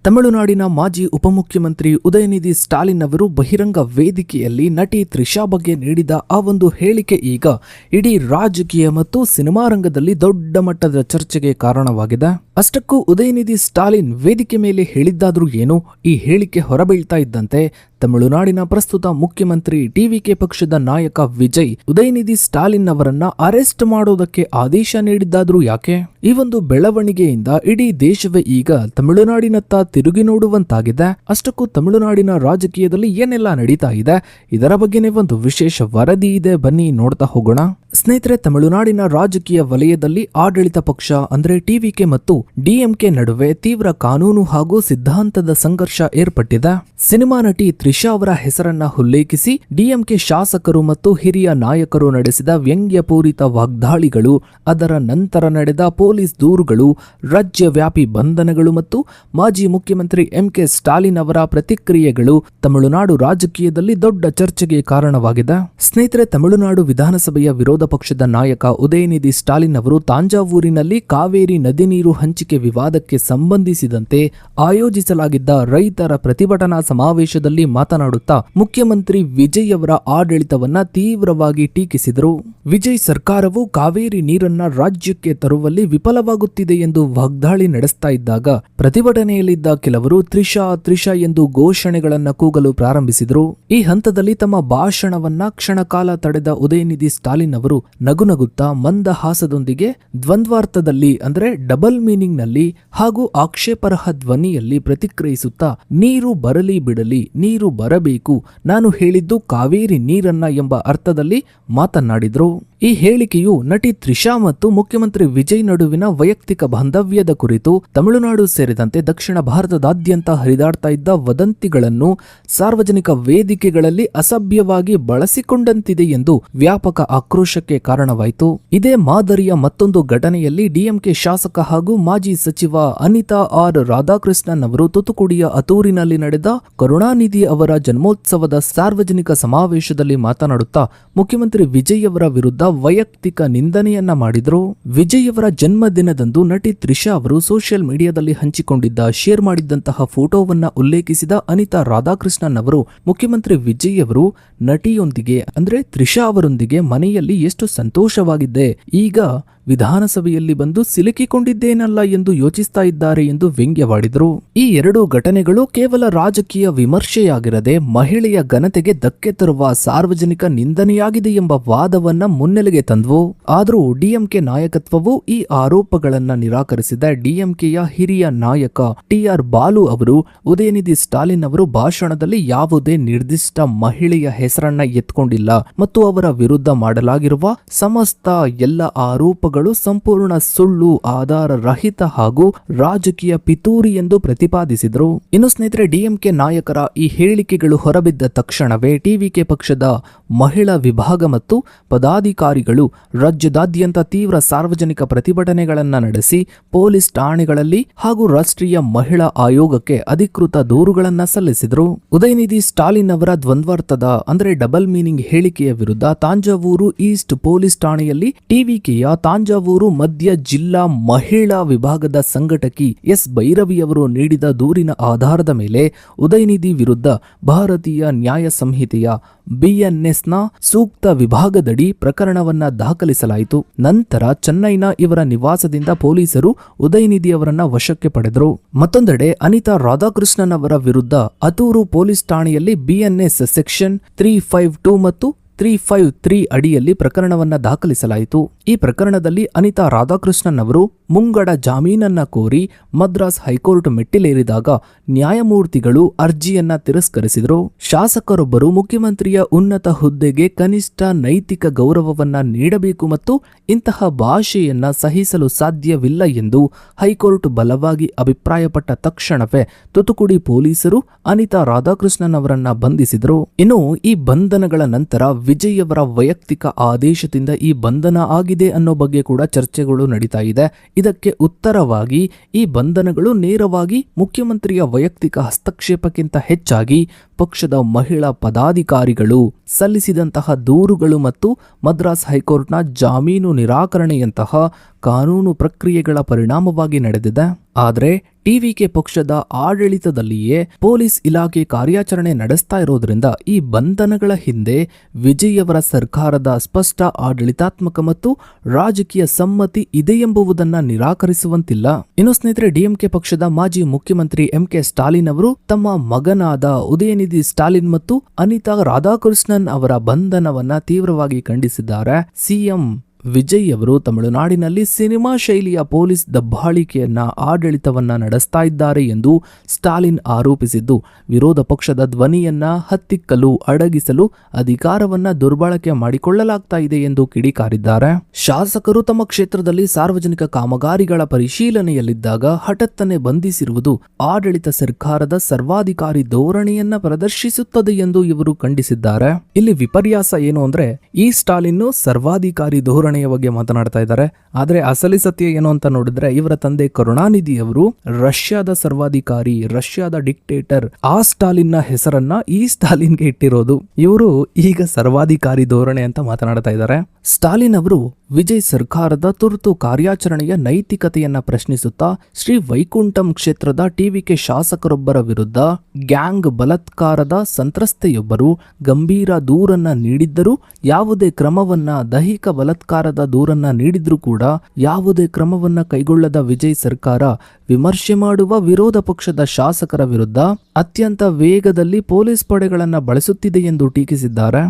ತಮಿಳುನಾಡಿನ ಮಾಜಿ ಉಪಮುಖ್ಯಮಂತ್ರಿ ಉದಯನಿಧಿ ಸ್ಟಾಲಿನ್ ಅವರು ಬಹಿರಂಗ ವೇದಿಕೆಯಲ್ಲಿ ನಟಿ ತ್ರಿಷಾ ಬಗ್ಗೆ ನೀಡಿದ ಆ ಒಂದು ಹೇಳಿಕೆ ಈಗ ಇಡೀ ರಾಜಕೀಯ ಮತ್ತು ಸಿನಿಮಾ ರಂಗದಲ್ಲಿ ದೊಡ್ಡ ಮಟ್ಟದ ಚರ್ಚೆಗೆ ಕಾರಣವಾಗಿದೆ. ಅಷ್ಟಕ್ಕೂ ಉದಯನಿಧಿ ಸ್ಟಾಲಿನ್ ವೇದಿಕೆ ಮೇಲೆ ಹೇಳಿದ್ದಾದ್ರೂ ಏನು, ಈ ಹೇಳಿಕೆ ಹೊರಬೀಳ್ತಾ ಇದ್ದಂತೆ ತಮಿಳುನಾಡಿನ ಪ್ರಸ್ತುತ ಮುಖ್ಯಮಂತ್ರಿ ಟಿವಿಕೆ ಪಕ್ಷದ ನಾಯಕ ವಿಜಯ್ ಉದಯನಿಧಿ ಸ್ಟಾಲಿನ್ ಅವರನ್ನ ಅರೆಸ್ಟ್ ಮಾಡೋದಕ್ಕೆ ಆದೇಶ ನೀಡಿದ್ದಾದ್ರೂ ಯಾಕೆ? ಈ ಒಂದು ಬೆಳವಣಿಗೆಯಿಂದ ಇಡೀ ದೇಶವೇ ಈಗ ತಮಿಳುನಾಡಿನತ್ತ ತಿರುಗಿ ನೋಡುವಂತಾಗಿದೆ. ಅಷ್ಟಕ್ಕೂ ತಮಿಳುನಾಡಿನ ರಾಜಕೀಯದಲ್ಲಿ ಏನೆಲ್ಲ ನಡೀತಾ ಇದೆ, ಇದರ ಬಗ್ಗೆನೇ ಒಂದು ವಿಶೇಷ ವರದಿ ಇದೆ, ಬನ್ನಿ ನೋಡ್ತಾ ಹೋಗೋಣ. ಸ್ನೇಹಿತರೆ, ತಮಿಳುನಾಡಿನ ರಾಜಕೀಯ ವಲಯದಲ್ಲಿ ಆಡಳಿತ ಪಕ್ಷ ಅಂದ್ರೆ ಟಿವಿಕೆ ಮತ್ತು ಡಿಎಂಕೆ ನಡುವೆ ತೀವ್ರ ಕಾನೂನು ಹಾಗೂ ಸಿದ್ಧಾಂತದ ಸಂಘರ್ಷ ಏರ್ಪಟ್ಟಿದೆ. ಸಿನಿಮಾ ನಟಿ ತ್ರಿಷಾ ಅವರ ಹೆಸರನ್ನ ಉಲ್ಲೇಖಿಸಿ ಡಿಎಂಕೆ ಶಾಸಕರು ಮತ್ತು ಹಿರಿಯ ನಾಯಕರು ನಡೆಸಿದ ವ್ಯಂಗ್ಯಪೂರಿತ ವಾಗ್ದಾಳಿಗಳು, ಅದರ ನಂತರ ನಡೆದ ಪೊಲೀಸ್ ದೂರುಗಳು, ರಾಜ್ಯವ್ಯಾಪಿ ಬಂಧನಗಳು ಮತ್ತು ಮಾಜಿ ಮುಖ್ಯಮಂತ್ರಿ ಎಂಕೆ ಸ್ಟಾಲಿನ್ ಅವರ ಪ್ರತಿಕ್ರಿಯೆಗಳು ತಮಿಳುನಾಡು ರಾಜಕೀಯದಲ್ಲಿ ದೊಡ್ಡ ಚರ್ಚೆಗೆ ಕಾರಣವಾಗಿದೆ. ಸ್ನೇಹಿತರೆ, ತಮಿಳುನಾಡು ವಿಧಾನಸಭೆಯ ವಿರೋಧ ಪಕ್ಷದ ನಾಯಕ ಉದಯನಿಧಿ ಸ್ಟಾಲಿನ್ ಅವರು ತಾಂಜಾವೂರಿನಲ್ಲಿ ಕಾವೇರಿ ನದಿ ನೀರು ಹಂಚಿಕೆ ವಿವಾದಕ್ಕೆ ಸಂಬಂಧಿಸಿದಂತೆ ಆಯೋಜಿಸಲಾಗಿದ್ದ ರೈತರ ಪ್ರತಿಭಟನಾ ಸಮಾವೇಶದಲ್ಲಿ ಮಾತನಾಡುತ್ತಾ ಮುಖ್ಯಮಂತ್ರಿ ವಿಜಯ್ ಅವರ ಆಡಳಿತವನ್ನ ತೀವ್ರವಾಗಿ ಟೀಕಿಸಿದರು. ವಿಜಯ್ ಸರ್ಕಾರವು ಕಾವೇರಿ ನೀರನ್ನ ರಾಜ್ಯಕ್ಕೆ ತರುವಲ್ಲಿ ವಿಫಲವಾಗುತ್ತಿದೆ ಎಂದು ವಾಗ್ದಾಳಿ ನಡೆಸ್ತಾ ಇದ್ದಾಗ ಪ್ರತಿಭಟನೆಯಲ್ಲಿದ್ದ ಕೆಲವರು ತ್ರಿಷಾ ಎಂದು ಘೋಷಣೆಗಳನ್ನ ಕೂಗಲು ಪ್ರಾರಂಭಿಸಿದರು. ಈ ಹಂತದಲ್ಲಿ ತಮ್ಮ ಭಾಷಣವನ್ನ ಕ್ಷಣಕಾಲ ತಡೆದ ಉದಯನಿಧಿ ಸ್ಟಾಲಿನ್ ಅವರು ನಗುನಗುತ್ತಾ ಮಂದಹಾಸದೊಂದಿಗೆ ದ್ವಂದ್ವಾರ್ಥದಲ್ಲಿ ಅಂದ್ರೆ ಡಬಲ್ ಮೀನಿಂಗ್ ನಲ್ಲಿ ಹಾಗೂ ಆಕ್ಷೇಪಾರ್ಹ ಧ್ವನಿಯಲ್ಲಿ ಪ್ರತಿಕ್ರಿಯಿಸುತ್ತಾ ನೀರು ಬರಲಿ ಬಿಡಲಿ, ನೀರು ಬರಬೇಕು, ನಾನು ಹೇಳಿದ್ದು ಕಾವೇರಿ ನೀರನ್ನ ಎಂಬ ಅರ್ಥದಲ್ಲಿ ಮಾತನಾಡಿದ್ರು. ಈ ಹೇಳಿಕೆಯು ನಟಿ ತ್ರಿಷಾ ಮತ್ತು ಮುಖ್ಯಮಂತ್ರಿ ವಿಜಯ್ ನಡುವಿನ ವೈಯಕ್ತಿಕ ಬಾಂಧವ್ಯದ ಕುರಿತು ತಮಿಳುನಾಡು ಸೇರಿದಂತೆ ದಕ್ಷಿಣ ಭಾರತದಾದ್ಯಂತ ಹರಿದಾಡ್ತಾ ಇದ್ದ ವದಂತಿಗಳನ್ನು ಸಾರ್ವಜನಿಕ ವೇದಿಕೆಗಳಲ್ಲಿ ಅಸಭ್ಯವಾಗಿ ಬಳಸಿಕೊಂಡಂತಿದೆ ಎಂದು ವ್ಯಾಪಕ ಆಕ್ರೋಶಕ್ಕೆ ಕಾರಣವಾಯಿತು. ಇದೇ ಮಾದರಿಯ ಮತ್ತೊಂದು ಘಟನೆಯಲ್ಲಿ ಡಿಎಂಕೆ ಶಾಸಕ ಹಾಗೂ ಮಾಜಿ ಸಚಿವ ಅನಿತಾ ಆರ್ ರಾಧಾಕೃಷ್ಣನ್ ಅವರು ತೂತುಕುಡಿಯ ಅತೂರಿನಲ್ಲಿ ನಡೆದ ಕರುಣಾನಿಧಿ ಅವರ ಜನ್ಮೋತ್ಸವದ ಸಾರ್ವಜನಿಕ ಸಮಾವೇಶದಲ್ಲಿ ಮಾತನಾಡುತ್ತಾ ಮುಖ್ಯಮಂತ್ರಿ ವಿಜಯ್ ಅವರ ವಿರುದ್ಧ ವೈಯಕ್ತಿಕ ನಿಂದನೆಯನ್ನ ಮಾಡಿದ್ರು. ವಿಜಯ್ ಅವರ ಜನ್ಮದಿನದಂದು ನಟಿ ತ್ರಿಷಾ ಅವರು ಸೋಷಿಯಲ್ ಮೀಡಿಯಾದಲ್ಲಿ ಹಂಚಿಕೊಂಡಿದ್ದ ಶೇರ್ ಮಾಡಿದ್ದಂತಹ ಫೋಟೋವನ್ನ ಉಲ್ಲೇಖಿಸಿದ ಅನಿತಾ ರಾಧಾಕೃಷ್ಣನ್ ಅವರು ಮುಖ್ಯಮಂತ್ರಿ ವಿಜಯ್ ಅವರು ನಟಿಯೊಂದಿಗೆ ಅಂದ್ರೆ ತ್ರಿಷಾ ಅವರೊಂದಿಗೆ ಮನೆಯಲ್ಲಿ ಎಷ್ಟು ಸಂತೋಷವಾಗಿದ್ದೆ, ಈಗ ವಿಧಾನಸಭೆಯಲ್ಲಿ ಬಂದು ಸಿಲುಕಿಕೊಂಡಿದ್ದೇನಲ್ಲ ಎಂದು ಯೋಚಿಸ್ತಾ ಇದ್ದಾರೆ ಎಂದು ವ್ಯಂಗ್ಯವಾಡಿದರು. ಈ ಎರಡೂ ಘಟನೆಗಳು ಕೇವಲ ರಾಜಕೀಯ ವಿಮರ್ಶೆಯಾಗಿರದೆ ಮಹಿಳೆಯ ಘನತೆಗೆ ಧಕ್ಕೆ ತರುವ ಸಾರ್ವಜನಿಕ ನಿಂದನೆಯಾಗಿದೆ ಎಂಬ ವಾದವನ್ನ ಮುನ್ನೆಲೆಗೆ ತಂದವು. ಆದರೂ ಡಿಎಂಕೆ ನಾಯಕತ್ವವು ಈ ಆರೋಪಗಳನ್ನ ನಿರಾಕರಿಸಿದ ಡಿಎಂಕೆಯ ಹಿರಿಯ ನಾಯಕ ಟಿಆರ್ ಬಾಲು ಅವರು ಉದಯನಿಧಿ ಸ್ಟಾಲಿನ್ ಅವರು ಭಾಷಣದಲ್ಲಿ ಯಾವುದೇ ನಿರ್ದಿಷ್ಟ ಮಹಿಳೆಯ ಹೆಸರನ್ನ ಎತ್ಕೊಂಡಿಲ್ಲ ಮತ್ತು ಅವರ ವಿರುದ್ಧ ಮಾಡಲಾಗಿರುವ ಸಮಸ್ತ ಎಲ್ಲ ಆರೋಪಗಳು ಸಂಪೂರ್ಣ ಸುಳ್ಳು, ಆಧಾರ ರಹಿತ ಹಾಗೂ ರಾಜಕೀಯ ಪಿತೂರಿ ಎಂದು ಪ್ರತಿಪಾದಿಸಿದರು. ಇನ್ನು ಸ್ನೇಹಿತರೆ, ಡಿಎಂಕೆ ನಾಯಕರ ಈ ಹೇಳಿಕೆಗಳು ಹೊರಬಿದ್ದ ತಕ್ಷಣವೇ ಟಿವಿಕೆ ಪಕ್ಷದ ಮಹಿಳಾ ವಿಭಾಗ ಮತ್ತು ಪದಾಧಿಕಾರಿಗಳು ರಾಜ್ಯದಾದ್ಯಂತ ತೀವ್ರ ಸಾರ್ವಜನಿಕ ಪ್ರತಿಭಟನೆಗಳನ್ನು ನಡೆಸಿ ಪೊಲೀಸ್ ಠಾಣೆಗಳಲ್ಲಿ ಹಾಗೂ ರಾಷ್ಟ್ರೀಯ ಮಹಿಳಾ ಆಯೋಗಕ್ಕೆ ಅಧಿಕೃತ ದೂರುಗಳನ್ನು ಸಲ್ಲಿಸಿದರು. ಉದಯನಿಧಿ ಸ್ಟಾಲಿನ್ ಅವರ ದ್ವಂದ್ವಾರ್ಥದ ಅಂದ್ರೆ ಡಬಲ್ ಮೀನಿಂಗ್ ಹೇಳಿಕೆಯ ವಿರುದ್ಧ ತಾಂಜಾವೂರು ಈಸ್ಟ್ ಪೊಲೀಸ್ ಠಾಣೆಯಲ್ಲಿ ಟಿವಿಕೆಯ ತಾಂಜಾವೂರು ಮಧ್ಯ ಜಿಲ್ಲಾ ಮಹಿಳಾ ವಿಭಾಗದ ಸಂಘಟಕಿ ಎಸ್ ಭೈರವಿ ಅವರು ನೀಡಿದ ದೂರಿನ ಆಧಾರದ ಮೇಲೆ ಉದಯನಿಧಿ ವಿರುದ್ಧ ಭಾರತೀಯ ನ್ಯಾಯ ಸಂಹಿತೆಯ ಬಿಎನ್ಎಸ್ನ ಸೂಕ್ತ ವಿಭಾಗದಡಿ ಪ್ರಕರಣವನ್ನ ದಾಖಲಿಸಲಾಯಿತು. ನಂತರ ಚೆನ್ನೈನ ಇವರ ನಿವಾಸದಿಂದ ಪೊಲೀಸರು ಉದಯನಿಧಿ ಅವರನ್ನ ವಶಕ್ಕೆ ಪಡೆದರು. ಮತ್ತೊಂದೆಡೆ ಅನಿತಾ ರಾಧಾಕೃಷ್ಣನ್ ಅವರ ವಿರುದ್ಧ ಅತೂರು ಪೊಲೀಸ್ ಠಾಣೆಯಲ್ಲಿ ಬಿಎನ್ಎಸ್ ಸೆಕ್ಷನ್ 352 ಮತ್ತು 353 ಅಡಿಯಲ್ಲಿ ಪ್ರಕರಣವನ್ನ ದಾಖಲಿಸಲಾಯಿತು. ಈ ಪ್ರಕರಣದಲ್ಲಿ ಅನಿತಾ ರಾಧಾಕೃಷ್ಣನ್ ಅವರು ಮುಂಗಡ ಜಾಮೀನನ್ನ ಕೋರಿ ಮದ್ರಾಸ್ ಹೈಕೋರ್ಟ್ ಮೆಟ್ಟಿಲೇರಿದಾಗ ನ್ಯಾಯಮೂರ್ತಿಗಳು ಅರ್ಜಿಯನ್ನ ತಿರಸ್ಕರಿಸಿದರು. ಶಾಸಕರೊಬ್ಬರು ಮುಖ್ಯಮಂತ್ರಿಯ ಉನ್ನತ ಹುದ್ದೆಗೆ ಕನಿಷ್ಠ ನೈತಿಕ ಗೌರವವನ್ನ ನೀಡಬೇಕು ಮತ್ತು ಇಂತಹ ಭಾಷೆಯನ್ನ ಸಹಿಸಲು ಸಾಧ್ಯವಿಲ್ಲ ಎಂದು ಹೈಕೋರ್ಟ್ ಬಲವಾಗಿ ಅಭಿಪ್ರಾಯಪಟ್ಟ ತಕ್ಷಣವೇ ತೂತುಕುಡಿ ಪೊಲೀಸರು ಅನಿತಾ ರಾಧಾಕೃಷ್ಣನ್ ಅವರನ್ನ ಬಂಧಿಸಿದರು. ಇನ್ನು ಈ ಬಂಧನಗಳ ನಂತರ ವಿಜಯ್ ಅವರ ವೈಯಕ್ತಿಕ ಆದೇಶದಿಂದ ಈ ಬಂಧನ ಆಗಿದೆ ಅನ್ನೋ ಬಗ್ಗೆ ಕೂಡ ಚರ್ಚೆಗಳು ನಡೀತಾ ಇದೆ. ಇದಕ್ಕೆ ಉತ್ತರವಾಗಿ ಈ ಬಂಧನಗಳು ನೇರವಾಗಿ ಮುಖ್ಯಮಂತ್ರಿಯ ವೈಯಕ್ತಿಕ ಹಸ್ತಕ್ಷೇಪಕ್ಕಿಂತ ಹೆಚ್ಚಾಗಿ ಪಕ್ಷದ ಮಹಿಳಾ ಪದಾಧಿಕಾರಿಗಳು ಸಲ್ಲಿಸಿದಂತಹ ದೂರುಗಳು ಮತ್ತು ಮದ್ರಾಸ್ ಹೈಕೋರ್ಟ್ನ ಜಾಮೀನು ನಿರಾಕರಣೆಯಂತಹ ಕಾನೂನು ಪ್ರಕ್ರಿಯೆಗಳ ಪರಿಣಾಮವಾಗಿ ನಡೆದಿದೆ. ಆದರೆ ಟಿವಿಕೆ ಪಕ್ಷದ ಆಡಳಿತದಲ್ಲಿಯೇ ಪೊಲೀಸ್ ಇಲಾಖೆ ಕಾರ್ಯಾಚರಣೆ ನಡೆಸ್ತಾ ಇರೋದ್ರಿಂದ ಈ ಬಂಧನಗಳ ಹಿಂದೆ ವಿಜಯ್ ಅವರ ಸರ್ಕಾರದ ಸ್ಪಷ್ಟ ಆಡಳಿತಾತ್ಮಕ ಮತ್ತು ರಾಜಕೀಯ ಸಮ್ಮತಿ ಇದೆ ಎಂಬುದನ್ನ ನಿರಾಕರಿಸುವಂತಿಲ್ಲ. ಇನ್ನು ಸ್ನೇಹಿತರೆ, ಡಿಎಂಕೆ ಪಕ್ಷದ ಮಾಜಿ ಮುಖ್ಯಮಂತ್ರಿ ಎಂಕೆ ಸ್ಟಾಲಿನ್ ಅವರು ತಮ್ಮ ಮಗನಾದ ಉದಯನಿಧಿ ಸ್ಟಾಲಿನ್ ಮತ್ತು ಅನಿತಾ ರಾಧಾಕೃಷ್ಣನ್ ಅವರ ಬಂಧನವನ್ನ ತೀವ್ರವಾಗಿ ಖಂಡಿಸಿದ್ದಾರೆ. ಸಿಎಂ ವಿಜಯ್ ಅವರು ತಮಿಳುನಾಡಿನಲ್ಲಿ ಸಿನಿಮಾ ಶೈಲಿಯ ಪೊಲೀಸ್ ದಬ್ಬಾಳಿಕೆಯನ್ನ ಆಡಳಿತವನ್ನ ನಡೆಸ್ತಾ ಇದ್ದಾರೆ ಎಂದು ಸ್ಟಾಲಿನ್ ಆರೋಪಿಸಿದ್ದು, ವಿರೋಧ ಪಕ್ಷದ ಧ್ವನಿಯನ್ನ ಹತ್ತಿಕ್ಕಲು ಅಡಗಿಸಲು ಅಧಿಕಾರವನ್ನ ದುರ್ಬಳಕೆ ಮಾಡಿಕೊಳ್ಳಲಾಗ್ತಾ ಇದೆ ಎಂದು ಕಿಡಿಕಾರಿದ್ದಾರೆ. ಶಾಸಕರು ತಮ್ಮ ಕ್ಷೇತ್ರದಲ್ಲಿ ಸಾರ್ವಜನಿಕ ಕಾಮಗಾರಿಗಳ ಪರಿಶೀಲನೆಯಲ್ಲಿದ್ದಾಗ ಹಠಾತ್ತನೆ ಬಂಧಿಸಿರುವುದು ಆಡಳಿತ ಸರ್ಕಾರದ ಸರ್ವಾಧಿಕಾರಿ ಧೋರಣೆಯನ್ನ ಪ್ರದರ್ಶಿಸುತ್ತದೆ ಎಂದು ಇವರು ಖಂಡಿಸಿದ್ದಾರೆ. ಇಲ್ಲಿ ವಿಪರ್ಯಾಸ ಏನು ಅಂದ್ರೆ, ಈ ಸ್ಟಾಲಿನ್ ಸರ್ವಾಧಿಕಾರಿ ಧೋರಣೆ ಬಗ್ಗೆ ಮಾತನಾಡ್ತಾ ಇದ್ದಾರೆ. ಆದ್ರೆ ಅಸಲಿ ಸತ್ಯ ಏನು ಅಂತ ನೋಡಿದ್ರೆ, ಇವರ ತಂದೆ ಕರುಣಾನಿಧಿ ಅವರು ರಷ್ಯಾದ ಸರ್ವಾಧಿಕಾರಿ, ರಷ್ಯಾದ ಡಿಕ್ಟೇಟರ್ ಆ ಸ್ಟಾಲಿನ್ ನ ಹೆಸರನ್ನ ಈ ಸ್ಟಾಲಿನ್ಗೆ ಇಟ್ಟಿರೋದು. ಇವರು ಈಗ ಸರ್ವಾಧಿಕಾರಿ ಧೋರಣೆ ಅಂತ ಮಾತನಾಡ್ತಾ ಇದ್ದಾರೆ. ಸ್ಟಾಲಿನ್ ಅವರು ವಿಜಯ್ ಸರ್ಕಾರದ ತುರ್ತು ಕಾರ್ಯಾಚರಣೆಯ ನೈತಿಕತೆಯನ್ನ ಪ್ರಶ್ನಿಸುತ್ತಾ ಶ್ರೀ ವೈಕುಂಠಂ ಕ್ಷೇತ್ರದ ಟಿವಿಕೆ ಶಾಸಕರೊಬ್ಬರ ವಿರುದ್ಧ ಗ್ಯಾಂಗ್ ಬಲಾತ್ಕಾರದ ಸಂತ್ರಸ್ತೆಯೊಬ್ಬರು ಗಂಭೀರ ದೂರನ್ನ ನೀಡಿದ್ದರೂ ಯಾವುದೇ ಕ್ರಮವನ್ನ, ದೈಹಿಕ ಬಲಾತ್ಕಾರದ ದೂರನ್ನ ನೀಡಿದ್ರೂ ಕೂಡ ಯಾವುದೇ ಕ್ರಮವನ್ನ ಕೈಗೊಳ್ಳದ ವಿಜಯ್ ಸರ್ಕಾರ ವಿಮರ್ಶೆ ಮಾಡುವ ವಿರೋಧ ಪಕ್ಷದ ಶಾಸಕರ ವಿರುದ್ಧ ಅತ್ಯಂತ ವೇಗದಲ್ಲಿ ಪೊಲೀಸ್ ಪಡೆಗಳನ್ನ ಬಳಸುತ್ತಿದೆ ಎಂದು ಟೀಕಿಸಿದ್ದಾರೆ.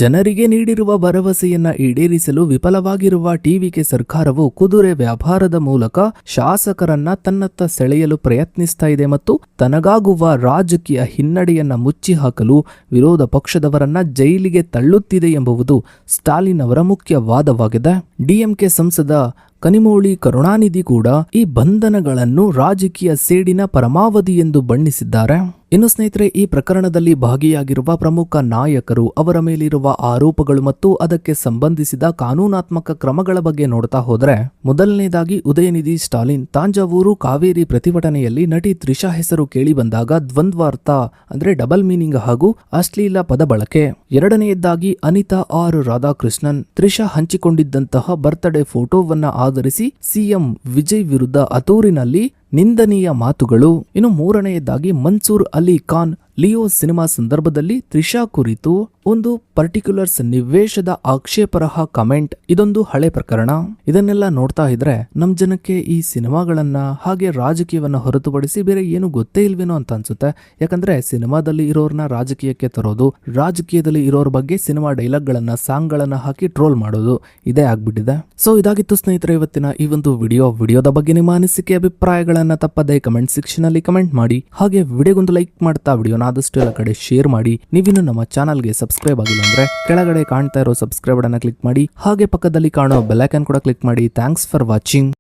ಜನರಿಗೆ ನೀಡಿರುವ ಭರವಸೆಯನ್ನ ಈಡೇರಿಸಲು ವಿಫಲವಾಗಿರುವ ಟಿವಿಕೆ ಸರ್ಕಾರವು ಕುದುರೆ ವ್ಯಾಪಾರದ ಮೂಲಕ ಶಾಸಕರನ್ನ ತನ್ನತ್ತ ಸೆಳೆಯಲು ಪ್ರಯತ್ನಿಸ್ತಾ ಇದೆ ಮತ್ತು ತನಗಾಗುವ ರಾಜಕೀಯ ಹಿನ್ನಡೆಯನ್ನ ಮುಚ್ಚಿ ಹಾಕಲು ವಿರೋಧ ಪಕ್ಷದವರನ್ನ ಜೈಲಿಗೆ ತಳ್ಳುತ್ತಿದೆ ಎಂಬುದು ಸ್ಟಾಲಿನ್ ಅವರ ಮುಖ್ಯ ವಾದವಾಗಿದೆ. ಡಿಎಂಕೆ ಸಂಸದ ಕನಿಮೋಳಿ ಕರುಣಾನಿಧಿ ಕೂಡ ಈ ಬಂಧನಗಳನ್ನು ರಾಜಕೀಯ ಸೇಡಿನ ಪರಮಾವಧಿ ಎಂದು ಬಣ್ಣಿಸಿದ್ದಾರೆ. ಇನ್ನು ಸ್ನೇಹಿತರೆ, ಈ ಪ್ರಕರಣದಲ್ಲಿ ಭಾಗಿಯಾಗಿರುವ ಪ್ರಮುಖ ನಾಯಕರು, ಅವರ ಮೇಲಿರುವ ಆರೋಪಗಳು ಮತ್ತು ಅದಕ್ಕೆ ಸಂಬಂಧಿಸಿದ ಕಾನೂನಾತ್ಮಕ ಕ್ರಮಗಳ ಬಗ್ಗೆ ನೋಡ್ತಾ ಹೋದ್ರೆ, ಮೊದಲನೇದಾಗಿ ಉದಯನಿಧಿ ಸ್ಟಾಲಿನ್ ತಾಂಜಾವೂರು ಕಾವೇರಿ ಪ್ರತಿಭಟನೆಯಲ್ಲಿ ನಟಿ ತ್ರಿಷಾ ಹೆಸರು ಕೇಳಿ ಬಂದಾಗ ದ್ವಂದ್ವಾರ್ಥ ಅಂದ್ರೆ ಡಬಲ್ ಮೀನಿಂಗ್ ಹಾಗೂ ಅಶ್ಲೀಲ ಪದ ಬಳಕೆ. ಎರಡನೆಯದಾಗಿ ಅನಿತಾ ಆರ್ ರಾಧಾಕೃಷ್ಣನ್ ತ್ರಿಷಾ ಹಂಚಿಕೊಂಡಿದ್ದಂತಹ ಬರ್ತ್ಡೇ ಫೋಟೋವನ್ನ ಆಧರಿಸಿ ಸಿಎಂ ವಿಜಯ್ ವಿರುದ್ಧ ಅತೂರಿನಲ್ಲಿ ನಿಂದನೀಯ ಮಾತುಗಳು. ಇನ್ನು ಮೂರನೆಯದಾಗಿ ಮನ್ಸೂರ್ ಅಲಿ ಖಾನ್ ಲಿಯೋ ಸಿನಿಮಾ ಸಂದರ್ಭದಲ್ಲಿ ತ್ರಿಷಾ ಕುರಿತು ಒಂದು ಪರ್ಟಿಕ್ಯುಲರ್ ಸನ್ನಿವೇಶದ ಆಕ್ಷೇಪರಹ ಕಮೆಂಟ್. ಇದೊಂದು ಹಳೆ ಪ್ರಕರಣ. ಇದನ್ನೆಲ್ಲ ನೋಡ್ತಾ ಇದ್ರೆ ನಮ್ ಜನಕ್ಕೆ ಈ ಸಿನಿಮಾಗಳನ್ನ ಹಾಗೆ ರಾಜಕೀಯವನ್ನ ಹೊರತುಪಡಿಸಿ ಬೇರೆ ಏನು ಗೊತ್ತೇ ಇಲ್ವೇನೋ ಅಂತ ಅನ್ಸುತ್ತೆ. ಯಾಕಂದ್ರೆ ಸಿನಿಮಾದಲ್ಲಿ ಇರೋರ್ನ ರಾಜಕೀಯಕ್ಕೆ ತರೋದು, ರಾಜಕೀಯದಲ್ಲಿ ಇರೋರ್ ಬಗ್ಗೆ ಸಿನಿಮಾ ಡೈಲಾಗ್ ಗಳನ್ನ, ಸಾಂಗ್ ಗಳನ್ನ ಹಾಕಿ ಟ್ರೋಲ್ ಮಾಡೋದು, ಇದೇ ಆಗ್ಬಿಟ್ಟಿದೆ. ಸೊ ಇದಾಗಿತ್ತು ಸ್ನೇಹಿತರೆ ಇವತ್ತಿನ ಈ ಒಂದು ವಿಡಿಯೋದ ಬಗ್ಗೆ ನಿಮ್ಮ ಅನಿಸಿಕೆ, ಅಭಿಪ್ರಾಯಗಳನ್ನ ತಪ್ಪದೆ ಕಮೆಂಟ್ ಸೆಕ್ಷನ್ ಅಲ್ಲಿ ಕಮೆಂಟ್ ಮಾಡಿ. ಹಾಗೆ ವಿಡಿಯೋಗೊಂದು ಲೈಕ್ ಮಾಡ್ತಾ ವಿಡಿಯೋನ ಆದಷ್ಟು ಎಲ್ಲ ಕಡೆ ಶೇರ್ ಮಾಡಿ. ನೀವಿನ್ನು ನಮ್ಮ ಚಾನಲ್ಗೆ ಸಬ್ಸ್ಕ್ರೈಬ್ ಆಗಿಲ್ಲ ಅಂದ್ರೆ ಕೆಳಗಡೆ ಕಾಣ್ತಾ ಇರೋ ಸಬ್ಸ್ಕ್ರೈಬ್ ಅನ್ನ ಕ್ಲಿಕ್ ಮಾಡಿ. ಹಾಗೆ ಪಕ್ಕದಲ್ಲಿ ಕಾಣೋ ಬೆಲ್ ಐಕಾನ್ ಕೂಡ ಕ್ಲಿಕ್ ಮಾಡಿ. Thanks for watching.